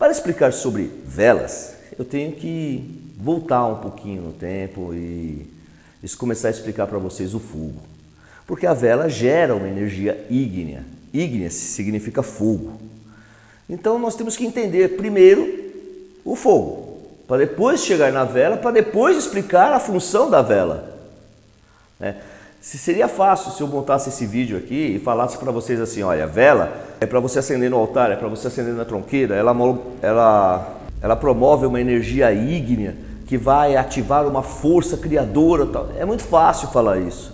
Para explicar sobre velas, eu tenho que voltar um pouquinho no tempo e começar a explicar para vocês o fogo. Porque a vela gera uma energia ígnea. Ígnea significa fogo. Então nós temos que entender primeiro o fogo, para depois chegar na vela, para depois explicar a função da vela. Seria fácil se eu montasse esse vídeo aqui e falasse para vocês assim, olha, a vela é para você acender no altar, é para você acender na tronqueira, ela promove uma energia ígnea que vai ativar uma força criadora. Tal. É muito fácil falar isso.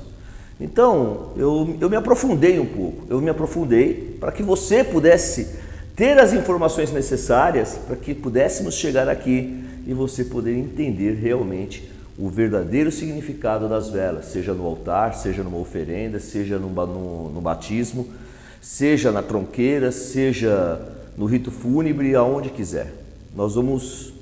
Então, eu me aprofundei um pouco, para que você pudesse ter as informações necessárias para que pudéssemos chegar aqui e você poder entender realmente o verdadeiro significado das velas, seja no altar, seja numa oferenda, seja no batismo, seja na tronqueira, seja no rito fúnebre, aonde quiser. Nós vamos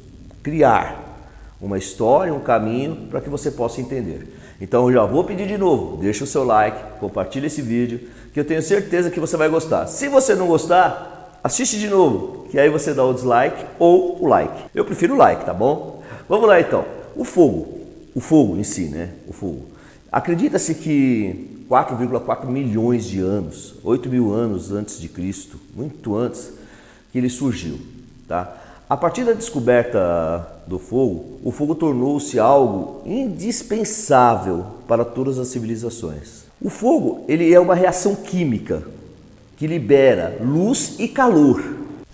criar uma história, um caminho para que você possa entender. Então eu já vou pedir de novo, deixa o seu like, compartilha esse vídeo, que eu tenho certeza que você vai gostar. Se você não gostar, assiste de novo, que aí você dá o dislike ou o like. Eu prefiro o like, tá bom? Vamos lá então. O fogo em si, né? O fogo. Acredita-se que 4,4 milhões de anos, 8 mil anos antes de Cristo, muito antes que ele surgiu, tá? A partir da descoberta do fogo, o fogo tornou-se algo indispensável para todas as civilizações. O fogo, ele é uma reação química que libera luz e calor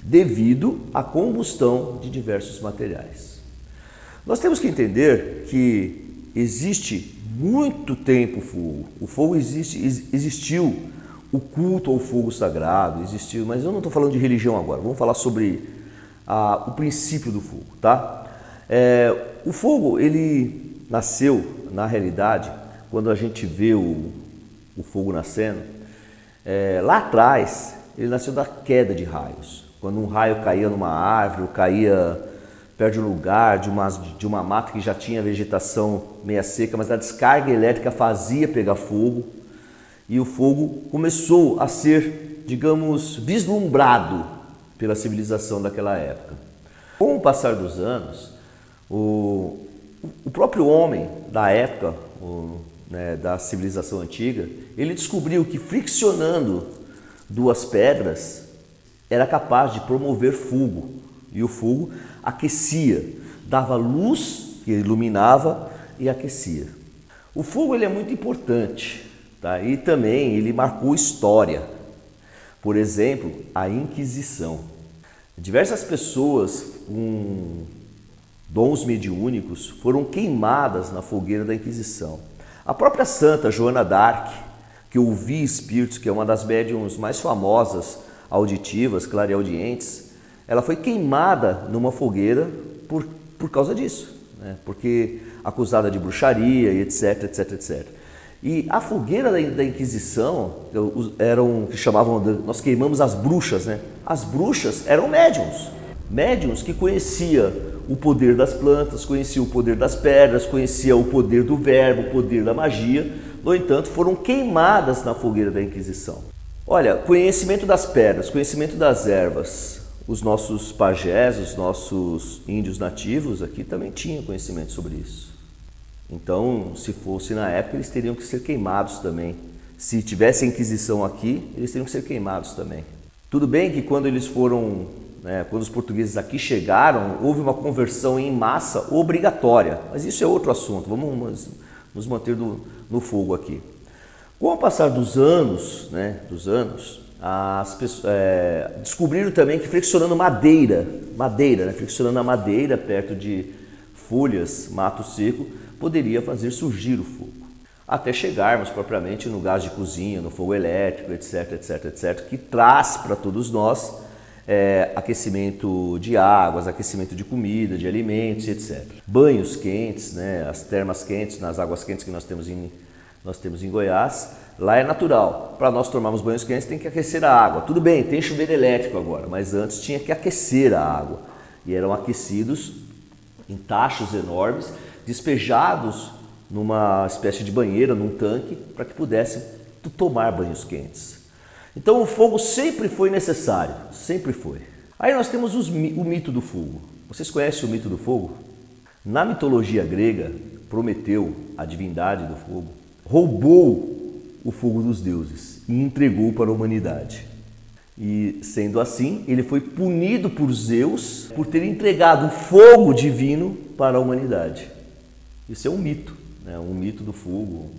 devido à combustão de diversos materiais. Nós temos que entender que existe muito tempo o fogo. O fogo existiu, o culto ao fogo sagrado existiu, mas eu não estou falando de religião agora, vamos falar sobre o princípio do fogo, tá? O fogo, ele nasceu, na realidade, quando a gente vê o fogo nascendo, lá atrás, ele nasceu da queda de raios. Quando um raio caía numa árvore, ou caía perto de um lugar, de uma mata que já tinha vegetação meia seca, mas a descarga elétrica fazia pegar fogo, e o fogo começou a ser, digamos, vislumbrado pela civilização daquela época. Com o passar dos anos, o próprio homem da época, da civilização antiga, ele descobriu que friccionando duas pedras era capaz de promover fogo, e o fogo aquecia, dava luz que iluminava e aquecia. O fogo, ele é muito importante, tá? E também ele marcou história. Por exemplo, a Inquisição. Diversas pessoas com dons mediúnicos foram queimadas na fogueira da Inquisição. A própria santa Joana d'Arc, que ouvia espíritos, que é uma das médiuns mais famosas, auditivas, clareaudientes, ela foi queimada numa fogueira por causa disso, né? Porque acusada de bruxaria e etc, etc, etc. E a fogueira da Inquisição, que chamavam nós queimamos as bruxas, né? As bruxas eram médiuns que conheciam o poder das plantas, conheciam o poder das pedras, conheciam o poder do verbo, o poder da magia. No entanto, foram queimadas na fogueira da Inquisição. Olha, conhecimento das pedras, conhecimento das ervas. Os nossos pajés, os nossos índios nativos aqui também tinham conhecimento sobre isso. Então, se fosse na época, eles teriam que ser queimados também. Se tivesse a Inquisição aqui, eles teriam que ser queimados também. Tudo bem que quando eles foram, quando os portugueses aqui chegaram, houve uma conversão em massa obrigatória. Mas isso é outro assunto, vamos nos manter no fogo aqui. Com o passar dos anos, as pessoas descobriram também que friccionando friccionando a madeira perto de folhas, mato seco, poderia fazer surgir o fogo. Até chegarmos propriamente no gás de cozinha, no fogo elétrico, etc, etc, etc, que traz para todos nós aquecimento de águas, aquecimento de comida, de alimentos, etc. Banhos quentes, as termas quentes, nas águas quentes que nós temos em Goiás, lá é natural. Para nós tomarmos banhos quentes tem que aquecer a água. Tudo bem, tem chuveiro elétrico agora, mas antes tinha que aquecer a água. E eram aquecidos em tachos enormes, despejados numa espécie de banheira, num tanque, para que pudessem tomar banhos quentes. Então o fogo sempre foi necessário, sempre foi. Aí nós temos o mito do fogo. Vocês conhecem o mito do fogo? Na mitologia grega, Prometeu, a divindade do fogo, roubou o fogo dos deuses e entregou para a humanidade. E sendo assim, ele foi punido por Zeus por ter entregado o fogo divino para a humanidade. Isso é um mito, né? Um mito do fogo,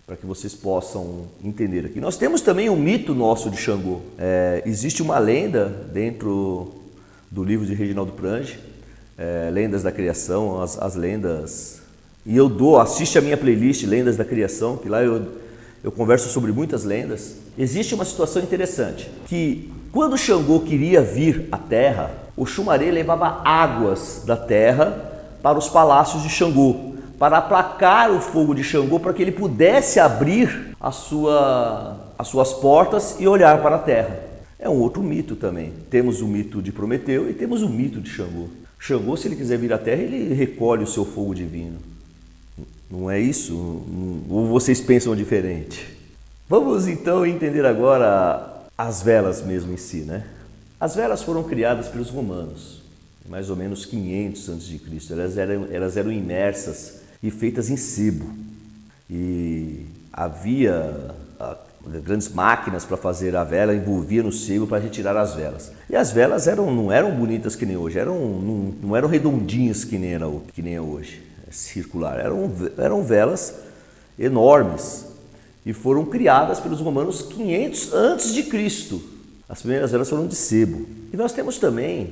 para que vocês possam entender aqui. Nós temos também um mito nosso de Xangô. Existe uma lenda dentro do livro de Reginaldo Prange, Lendas da Criação, as lendas. E assiste a minha playlist Lendas da Criação, que lá eu converso sobre muitas lendas. Existe uma situação interessante, que quando Xangô queria vir à Terra, o Xumaré levava águas da Terra para os palácios de Xangô, para aplacar o fogo de Xangô, para que ele pudesse abrir as suas portas e olhar para a Terra. É um outro mito também. Temos o mito de Prometeu e temos o mito de Xangô. Xangô, se ele quiser vir à Terra, ele recolhe o seu fogo divino. Não é isso? Ou vocês pensam diferente? Vamos então entender agora as velas mesmo em si, né? As velas foram criadas pelos romanos, mais ou menos 500 a.C. Elas eram imersas e feitas em sebo. E havia grandes máquinas para fazer a vela, envolvia no sebo para retirar as velas. E as velas não eram bonitas que nem hoje, não eram redondinhas que nem é hoje. Circular. Eram velas enormes e foram criadas pelos romanos 500 antes de Cristo. As primeiras velas foram de sebo. E nós temos também,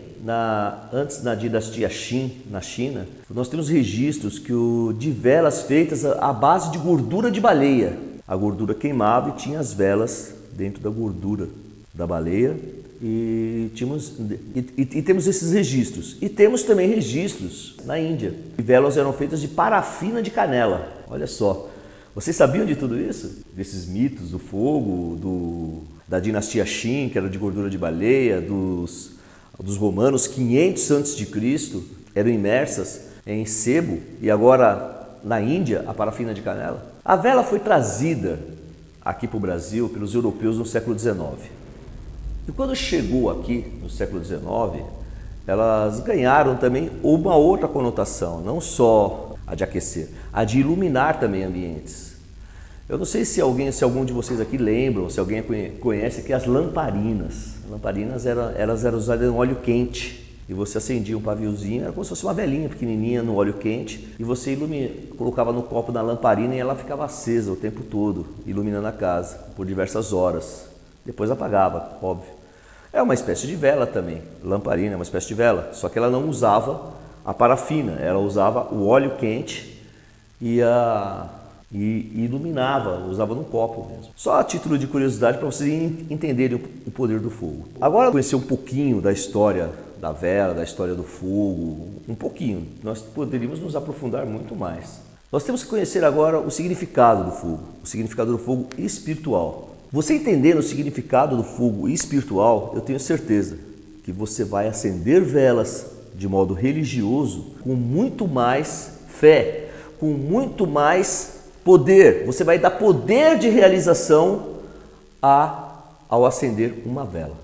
antes na dinastia Qin, na China, nós temos registros de velas feitas à base de gordura de baleia. A gordura queimava e tinha as velas dentro da gordura da baleia. E temos esses registros. E temos também registros na Índia. E velas eram feitas de parafina de canela. Olha só. Vocês sabiam de tudo isso? Desses mitos do fogo, da dinastia Qin, que era de gordura de baleia, dos romanos 500 a.C. eram imersas em sebo. E agora na Índia, a parafina de canela. A vela foi trazida aqui para o Brasil pelos europeus no século XIX. E quando chegou aqui, no século XIX, elas ganharam também uma outra conotação, não só a de aquecer, a de iluminar também ambientes. Eu não sei se algum de vocês aqui lembram, se alguém conhece que as lamparinas. Lamparinas elas eram usadas em óleo quente. E você acendia um paviozinho, era como se fosse uma velinha pequenininha no óleo quente, e você colocava no copo da lamparina e ela ficava acesa o tempo todo, iluminando a casa por diversas horas. Depois apagava, óbvio. É uma espécie de vela também. Lamparina é uma espécie de vela, só que ela não usava a parafina, ela usava o óleo quente e iluminava, usava num copo mesmo. Só a título de curiosidade para vocês entenderem o poder do fogo. Agora, conhecer um pouquinho da história da vela, da história do fogo, um pouquinho. Nós poderíamos nos aprofundar muito mais. Nós temos que conhecer agora o significado do fogo espiritual. Você entendendo o significado do fogo espiritual, eu tenho certeza que você vai acender velas de modo religioso com muito mais fé, com muito mais poder. Você vai dar poder de realização ao acender uma vela.